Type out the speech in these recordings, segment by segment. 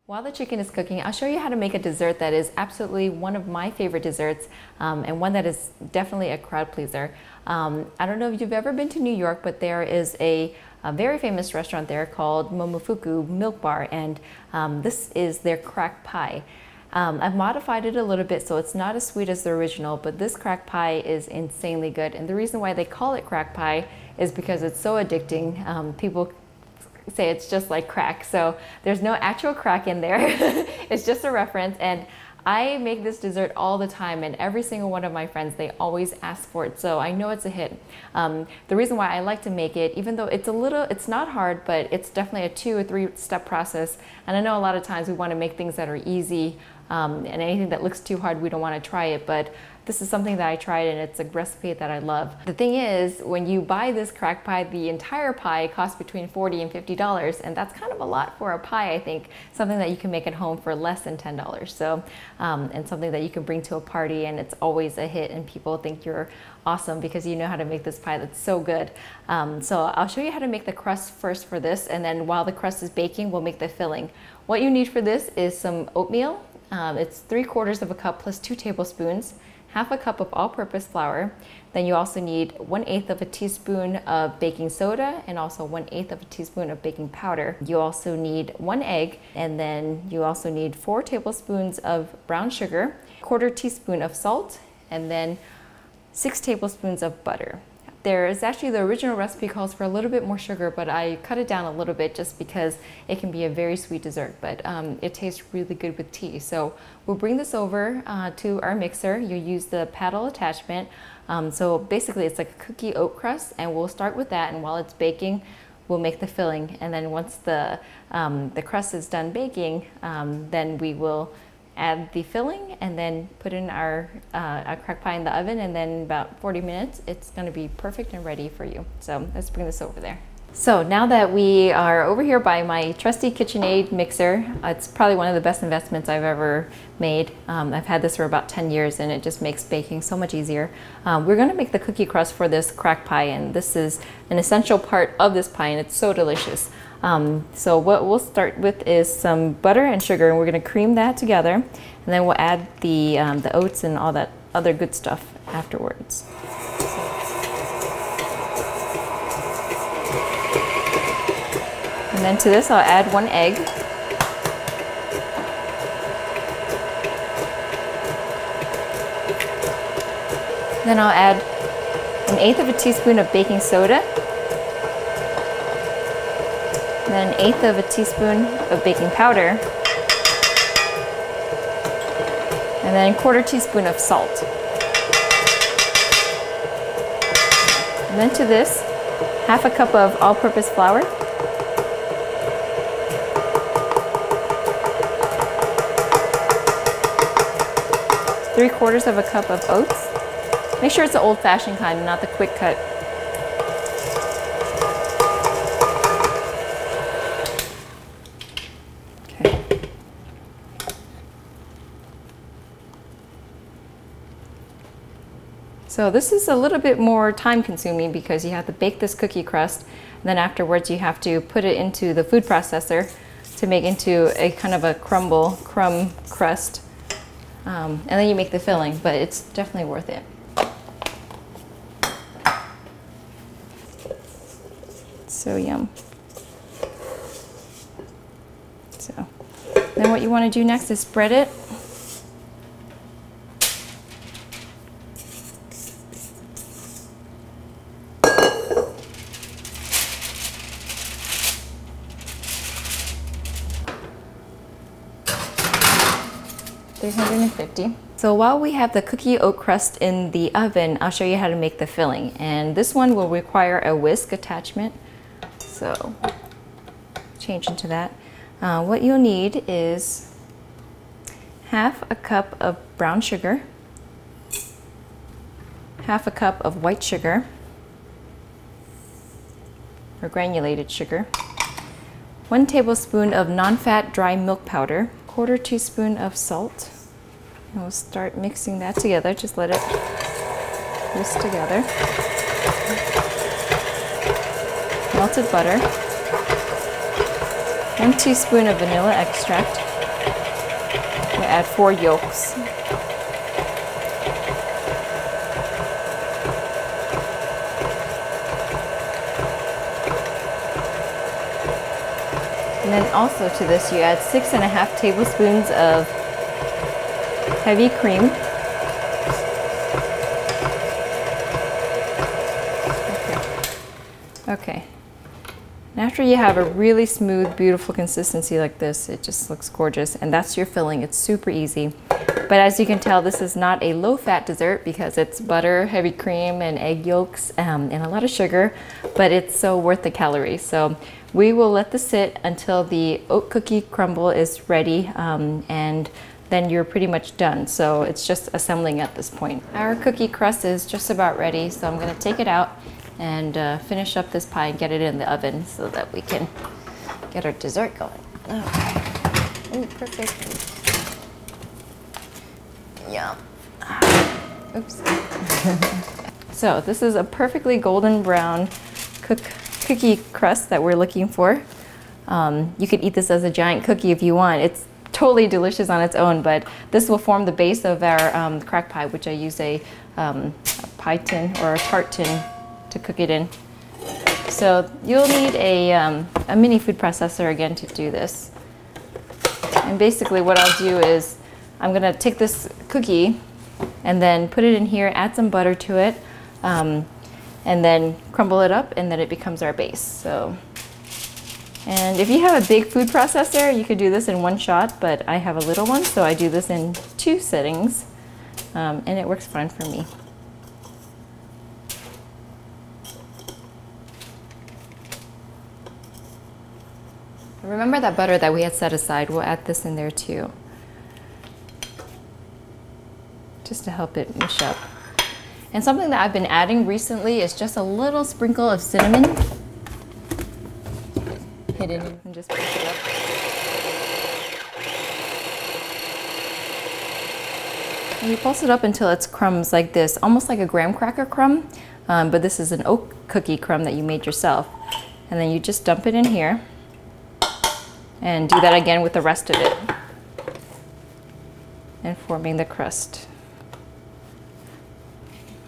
While the chicken is cooking, I'll show you how to make a dessert that is absolutely one of my favorite desserts and one that is definitely a crowd pleaser. I don't know if you've ever been to New York, but there is a very famous restaurant there called Momofuku Milk Bar, and this is their crack pie. I've modified it a little bit so it's not as sweet as the original, but this crack pie is insanely good. And the reason why they call it crack pie is because it's so addicting. People say it's just like crack, so there's no actual crack in there. It's just a reference, and I make this dessert all the time, and every single one of my friends, they always ask for it, so I know it's a hit. The reason why I like to make it, even though it's not hard, but it's definitely a 2 or 3 step process, and I know a lot of times we want to make things that are easy, and anything that looks too hard, we don't want to try it, but this is something that I tried and it's a recipe that I love. The thing is, when you buy this crack pie, the entire pie costs between $40 and $50, and that's kind of a lot for a pie, I think. Something that you can make at home for less than $10. So, and something that you can bring to a party, and it's always a hit, and people think you're awesome because you know how to make this pie that's so good. So I'll show you how to make the crust first for this, and then while the crust is baking, we'll make the filling. What you need for this is some oatmeal. It's 3/4 of a cup plus 2 tablespoons. Half a cup of all-purpose flour. Then you also need 1/8 of a teaspoon of baking soda and also 1/8 of a teaspoon of baking powder. You also need 1 egg, and then you also need 4 tablespoons of brown sugar, 1/4 teaspoon of salt, and then 6 tablespoons of butter. There is actually, the original recipe calls for a little bit more sugar, but I cut it down a little bit just because it can be a very sweet dessert, but it tastes really good with tea. So we'll bring this over to our mixer. You'll use the paddle attachment. So basically it's like a cookie oat crust, and we'll start with that, and while it's baking, we'll make the filling. And then once the crust is done baking, then we will add the filling and then put in our crack pie in the oven, and then in about 40 minutes it's going to be perfect and ready for you. So let's bring this over there. So now that we are over here by my trusty KitchenAid mixer, it's probably one of the best investments I've ever made. I've had this for about 10 years and it just makes baking so much easier. We're going to make the cookie crust for this crack pie, and this is an essential part of this pie, and it's so delicious. So what we'll start with is some butter and sugar, and we're going to cream that together, and then we'll add the oats and all that other good stuff afterwards. And then to this I'll add 1 egg. Then I'll add 1/8 of a teaspoon of baking soda. Then 1/8 of a teaspoon of baking powder, and then 1/4 teaspoon of salt. And then to this, half a cup of all-purpose flour, three-quarters of a cup of oats. Make sure it's the old-fashioned kind, not the quick cut. So this is a little bit more time consuming because you have to bake this cookie crust, and then afterwards you have to put it into the food processor to make into a kind of a crumb crust, and then you make the filling, but it's definitely worth it. So yum. So then what you want to do next is spread it. $350. So while we have the cookie oat crust in the oven, I'll show you how to make the filling. And this one will require a whisk attachment. So change into that. What you'll need is half a cup of brown sugar, half a cup of white sugar, or granulated sugar, 1 tablespoon of non-fat dry milk powder, 1/4 teaspoon of salt. And we'll start mixing that together. Just let it whisk together. Melted butter, 1 teaspoon of vanilla extract, add 4 yolks. And then also to this you add 6.5 tablespoons of heavy cream. Okay. And after you have a really smooth, beautiful consistency like this, it just looks gorgeous. And that's your filling. It's super easy. But as you can tell, this is not a low-fat dessert because it's butter, heavy cream, and egg yolks, and a lot of sugar, but it's so worth the calories. So we will let this sit until the oat cookie crumble is ready, and then you're pretty much done. So it's just assembling at this point. Our cookie crust is just about ready, so I'm gonna take it out and finish up this pie and get it in the oven so that we can get our dessert going. Okay. Ooh, perfect. Yum. Oops. So this is a perfectly golden brown cookie crust that we're looking for. You could eat this as a giant cookie if you want. It's totally delicious on its own, but this will form the base of our crack pie, which I use a pie tin or a tart tin to cook it in. So you'll need a mini food processor again to do this. And basically what I'll do is I'm gonna take this cookie and then put it in here, add some butter to it, and then crumble it up, and then it becomes our base. So, and if you have a big food processor, you could do this in one shot, but I have a little one, so I do this in 2 sittings, and it works fine for me. Remember that butter that we had set aside, we'll add this in there too, just to help it mush up. And something that I've been adding recently is just a little sprinkle of cinnamon hidden, and just push it up. And you pulse it up until it's crumbs like this, almost like a graham cracker crumb, but this is an oat cookie crumb that you made yourself. And then you just dump it in here and do that again with the rest of it, and forming the crust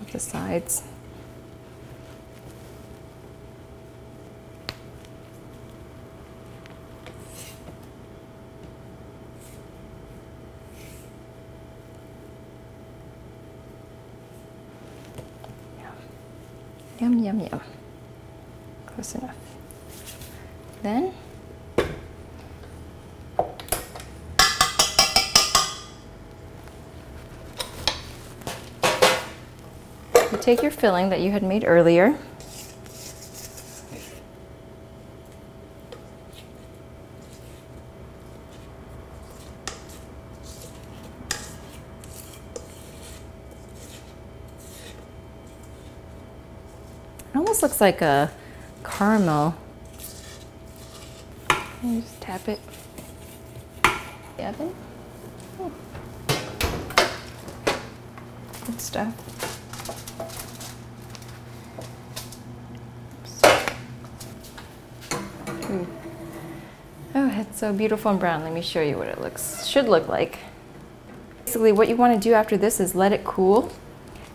of the sides. Yum, yum, yum. Close enough. Then you take your filling that you had made earlier, it almost looks like a caramel. And you just tap it in the oven. Oh. Good stuff. Ooh. Oh, it's so beautiful and brown. Let me show you what it should look like. Basically, what you want to do after this is let it cool,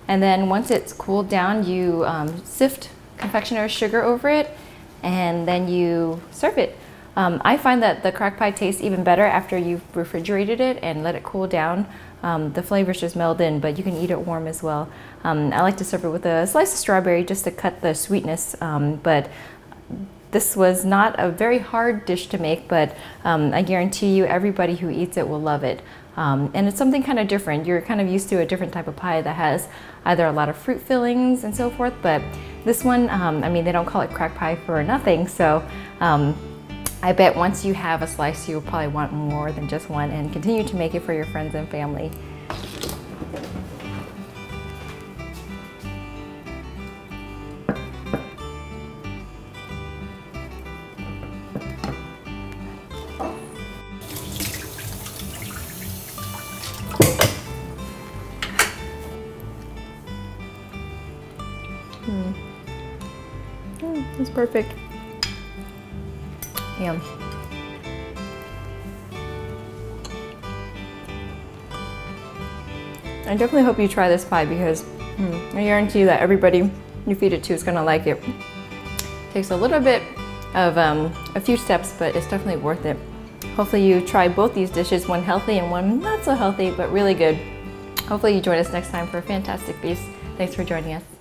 and then once it's cooled down, you sift confectioner's sugar over it, and then you serve it. I find that the crack pie tastes even better after you've refrigerated it and let it cool down. The flavors just meld in, but you can eat it warm as well. I like to serve it with a slice of strawberry just to cut the sweetness, but this was not a very hard dish to make, but I guarantee you everybody who eats it will love it. And it's something kind of different. You're kind of used to a different type of pie that has either a lot of fruit fillings and so forth, but this one, I mean, they don't call it crack pie for nothing, so I bet once you have a slice, you'll probably want more than just one, and continue to make it for your friends and family. It's perfect. Yum. I definitely hope you try this pie because I guarantee you that everybody you feed it to is gonna like it. Takes a little bit of a few steps, but it's definitely worth it. Hopefully you try both these dishes, one healthy and one not so healthy, but really good. Hopefully you join us next time for a Fantastic Feast. Thanks for joining us.